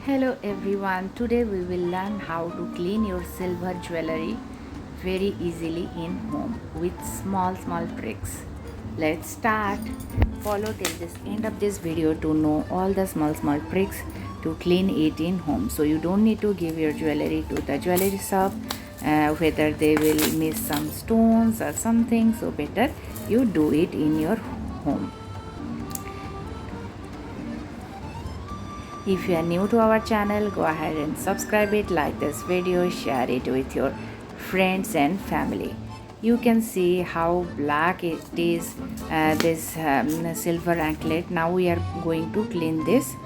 Hello everyone, today we will learn how to clean your silver jewelry very easily in home with small tricks. Let's start. Follow till this end of this video to know all the small tricks to clean it in home. So you don't need to give your jewelry to the jewelry shop whether they will miss some stones or something, so better you do it in your home. If you are new to our channel, go ahead and subscribe it, like this video, share it with your friends and family. You can see how black it is, this silver anklet. Now we are going to clean this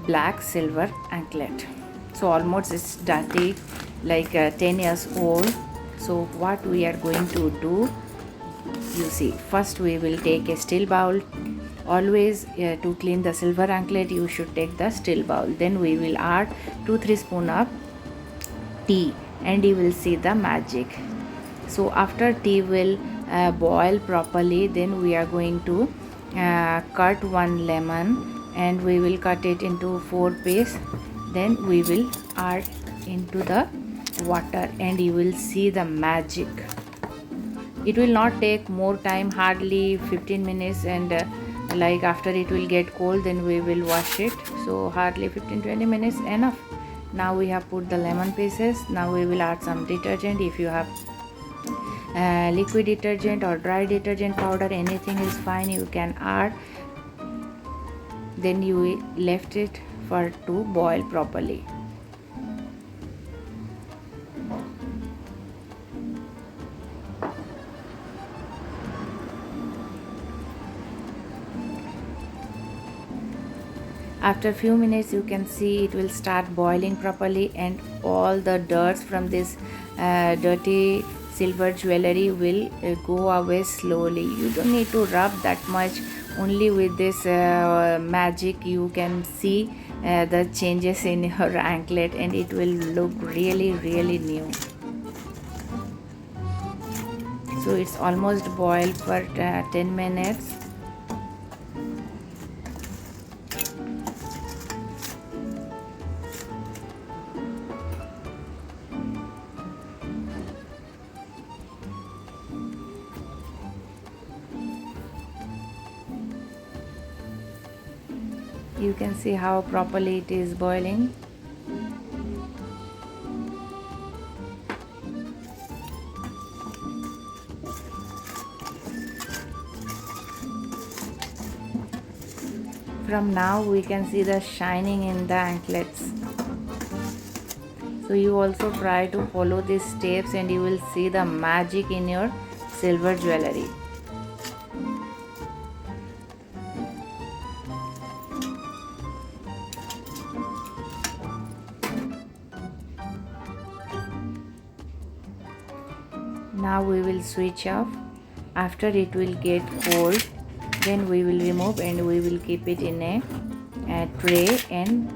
black silver anklet. So almost it's dirty, like 10 years old. So what we are going to do, you see, first we will take a steel bowl. Always to clean the silver anklet you should take the steel bowl. Then we will add 2-3 spoon of tea and you will see the magic. So after tea will boil properly, then we are going to cut one lemon and we will cut it into 4 pieces. Then we will add into the water and you will see the magic. It will not take more time, hardly 15 minutes, and like after it will get cold, then we will wash it. So hardly 15-20 minutes enough. Now we have put the lemon pieces. Now we will add some detergent. If you have liquid detergent or dry detergent powder, anything is fine, you can add. Then you left it for to boil properly. After few minutes you can see it will start boiling properly and all the dirt from this dirty silver jewelry will go away slowly. You don't need to rub that much, only with this magic you can see the changes in your anklet and it will look really new. So it's almost boiled for 10 minutes. You can see how properly it is boiling. From now we can see the shining in the anklets. So you also try to follow these steps and you will see the magic in your silver jewelry. Now we will switch off. After it will get cold, then we will remove and we will keep it in a tray, and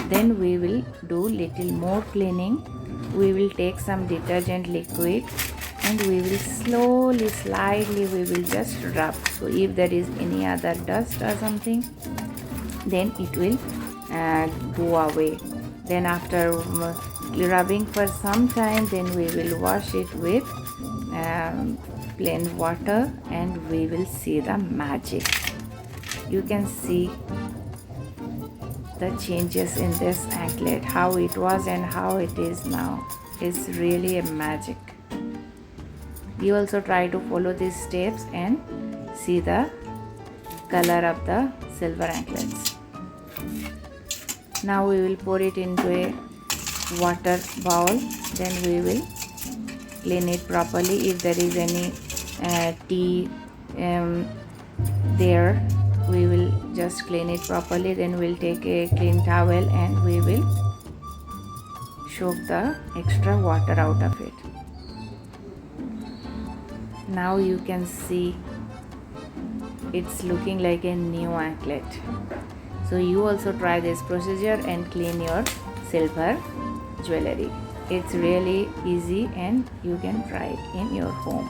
then we will do little more cleaning. We will take some detergent liquid and we will slowly, slightly, we will just rub. So if there is any other dust or something, then it will go away. Then after rubbing for some time, then we will wash it with plain water and we will see the magic. You can see the changes in this anklet, how it was and how it is now. It's really a magic. You also try to follow these steps and see the color of the silver anklets. Now we will pour it into a water bowl. Then we will clean it properly. If there is any tea there, we will just clean it properly. Then we'll take a clean towel and we will soak the extra water out of it. Now you can see it's looking like a new anklet. So you also try this procedure and clean your silver jewelry. It's really easy and you can try it in your home.